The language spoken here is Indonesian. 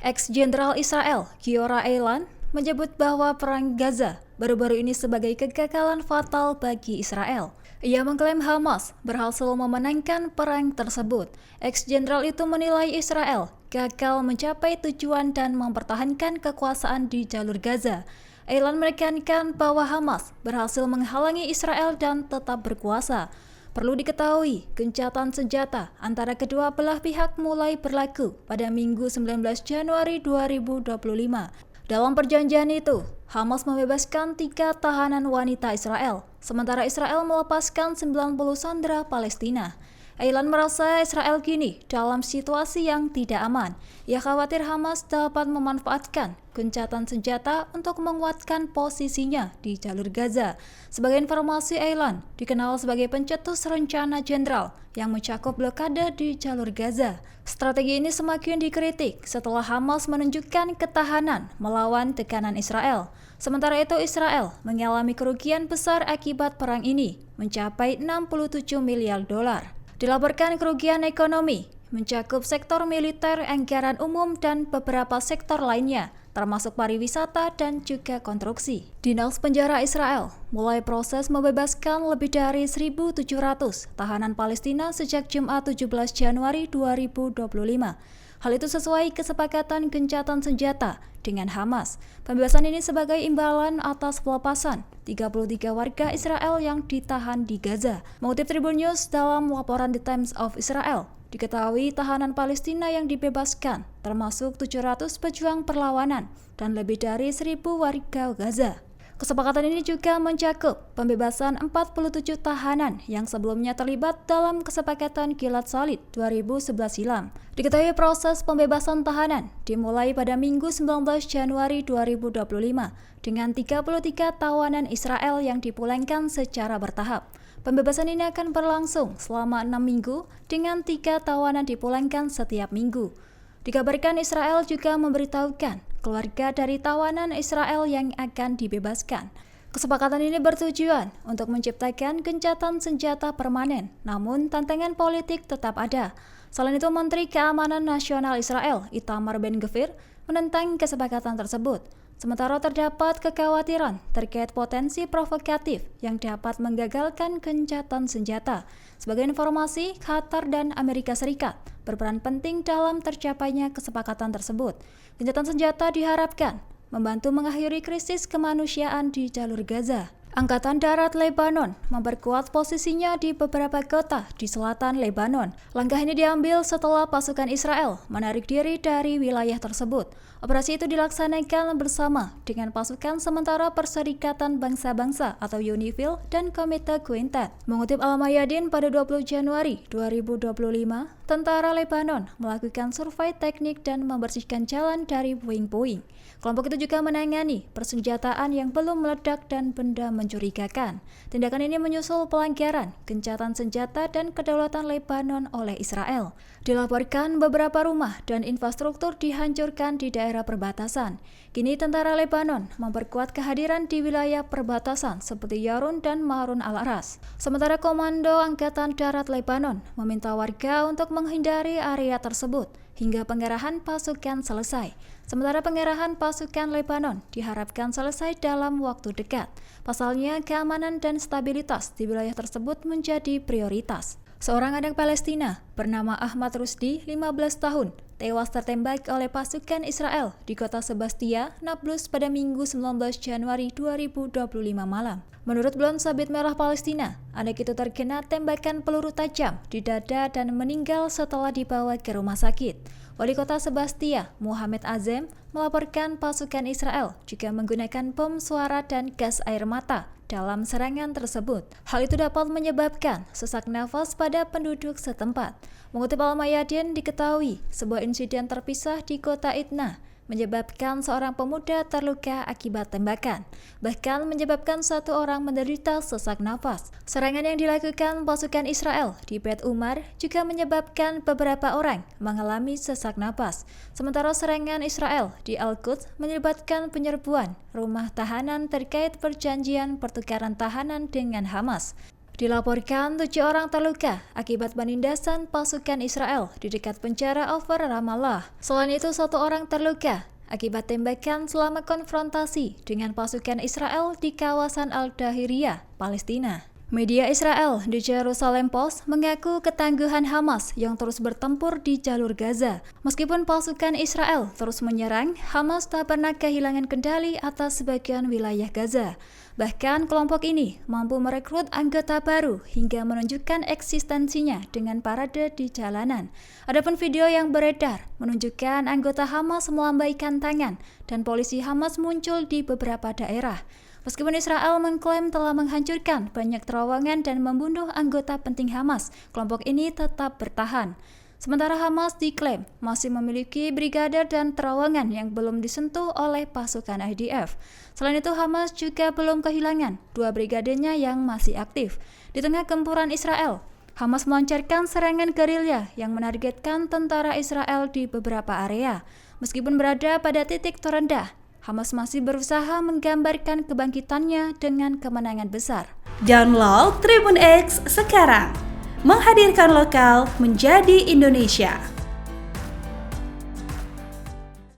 Ex-Jenderal Israel, Giora Eilan, menyebut bahwa perang Gaza baru-baru ini sebagai kegagalan fatal bagi Israel. Ia mengklaim Hamas berhasil memenangkan perang tersebut. Ex-Jenderal itu menilai Israel gagal mencapai tujuan dan mempertahankan kekuasaan di jalur Gaza. Eilan menekankan bahwa Hamas berhasil menghalangi Israel dan tetap berkuasa. Perlu diketahui, gencatan senjata antara kedua belah pihak mulai berlaku pada Minggu 19 Januari 2025. Dalam perjanjian itu, Hamas membebaskan 3 tahanan wanita Israel, sementara Israel melepaskan 90 sandera Palestina. Eilan merasa Israel kini dalam situasi yang tidak aman. Ia khawatir Hamas dapat memanfaatkan gencatan senjata untuk menguatkan posisinya di jalur Gaza. Sebagai informasi, Eilan dikenal sebagai pencetus rencana jenderal yang mencakup blokade di jalur Gaza. Strategi ini semakin dikritik setelah Hamas menunjukkan ketahanan melawan tekanan Israel. Sementara itu, Israel mengalami kerugian besar akibat perang ini, mencapai 67 miliar dolar. Dilaporkan kerugian ekonomi mencakup sektor militer, anggaran umum, dan beberapa sektor lainnya, termasuk pariwisata dan juga konstruksi. Dinas Penjara Israel mulai proses membebaskan lebih dari 1.700 tahanan Palestina sejak Jumat 17 Januari 2025. Hal itu sesuai kesepakatan gencatan senjata dengan Hamas. Pembebasan ini sebagai imbalan atas pelepasan 33 warga Israel yang ditahan di Gaza. Mengutip Tribun News dalam laporan The Times of Israel, diketahui tahanan Palestina yang dibebaskan termasuk 700 pejuang perlawanan dan lebih dari 1.000 warga Gaza. Kesepakatan ini juga mencakup pembebasan 47 tahanan yang sebelumnya terlibat dalam kesepakatan Gilad Shalit 2011 silam. Diketahui proses pembebasan tahanan dimulai pada Minggu 19 Januari 2025 dengan 33 tawanan Israel yang dipulangkan secara bertahap. Pembebasan ini akan berlangsung selama 6 minggu dengan 3 tawanan dipulangkan setiap minggu. Dikabarkan Israel juga memberitahukan keluarga dari tawanan Israel yang akan dibebaskan. Kesepakatan ini bertujuan untuk menciptakan gencatan senjata permanen, namun tantangan politik tetap ada. Selain itu, Menteri Keamanan Nasional Israel, Itamar Ben-Gvir, menentang kesepakatan tersebut. Sementara terdapat kekhawatiran terkait potensi provokatif yang dapat menggagalkan gencatan senjata. Sebagai informasi, Qatar dan Amerika Serikat berperan penting dalam tercapainya kesepakatan tersebut. Gencatan senjata diharapkan membantu mengakhiri krisis kemanusiaan di jalur Gaza. Angkatan Darat Lebanon memperkuat posisinya di beberapa kota di selatan Lebanon. Langkah ini diambil setelah pasukan Israel menarik diri dari wilayah tersebut. Operasi itu dilaksanakan bersama dengan pasukan sementara Perserikatan Bangsa-Bangsa atau UNIFIL dan Komite Quintet. Mengutip Al-Mayadin pada 20 Januari 2025, tentara Lebanon melakukan survei teknik dan membersihkan jalan dari puing-puing. Kelompok itu juga menangani persenjataan yang belum meledak dan benda mencurigakan. Tindakan ini menyusul pelanggaran gencatan senjata dan kedaulatan Lebanon oleh Israel. Dilaporkan beberapa rumah dan infrastruktur dihancurkan di daerah perbatasan. Kini tentara Lebanon memperkuat kehadiran di wilayah perbatasan seperti Yarun dan Marun al-Ras. Sementara Komando Angkatan Darat Lebanon meminta warga untuk menghindari area tersebut hingga pengerahan pasukan selesai. Sementara pengerahan pasukan Lebanon diharapkan selesai dalam waktu dekat. Pasalnya, keamanan dan stabilitas di wilayah tersebut menjadi prioritas. Seorang anak Palestina bernama Ahmad Rusdi, 15 tahun, tewas tertembak oleh pasukan Israel di kota Sebastia, Nablus pada Minggu 19 Januari 2025 malam. Menurut Blon Sabit Merah Palestina, anak itu terkena tembakan peluru tajam di dada dan meninggal setelah dibawa ke rumah sakit. Wali kota Sebastia, Muhammad Azem, melaporkan pasukan Israel juga menggunakan bom suara dan gas air mata dalam serangan tersebut. Hal itu dapat menyebabkan sesak nafas pada penduduk setempat. Mengutip Al-Mayadin, diketahui sebuah insiden terpisah di kota Itna menyebabkan seorang pemuda terluka akibat tembakan, bahkan menyebabkan satu orang menderita sesak nafas. Serangan yang dilakukan pasukan Israel di Beit Umar juga menyebabkan beberapa orang mengalami sesak nafas. Sementara serangan Israel di Al-Quds menyebabkan penyerbuan rumah tahanan terkait perjanjian pertukaran tahanan dengan Hamas. Dilaporkan 7 orang terluka akibat penindasan pasukan Israel di dekat penjara Ofer Ramallah. Selain itu, 1 orang terluka akibat tembakan selama konfrontasi dengan pasukan Israel di kawasan Al-Dahiriyah, Palestina. Media Israel di Jerusalem Post mengaku ketangguhan Hamas yang terus bertempur di jalur Gaza. Meskipun pasukan Israel terus menyerang, Hamas tak pernah kehilangan kendali atas sebagian wilayah Gaza. Bahkan kelompok ini mampu merekrut anggota baru hingga menunjukkan eksistensinya dengan parade di jalanan. Adapun video yang beredar menunjukkan anggota Hamas melambaikan tangan dan polisi Hamas muncul di beberapa daerah. Meskipun Israel mengklaim telah menghancurkan banyak terowongan dan membunuh anggota penting Hamas, kelompok ini tetap bertahan. Sementara Hamas diklaim masih memiliki brigade dan terowongan yang belum disentuh oleh pasukan IDF. Selain itu, Hamas juga belum kehilangan 2 brigadenya yang masih aktif. Di tengah gempuran Israel, Hamas melancarkan serangan gerilya yang menargetkan tentara Israel di beberapa area. Meskipun berada pada titik terendah, Hamas masih berusaha menggambarkan kebangkitannya dengan kemenangan besar. Download Tribun X sekarang, menghadirkan lokal menjadi Indonesia.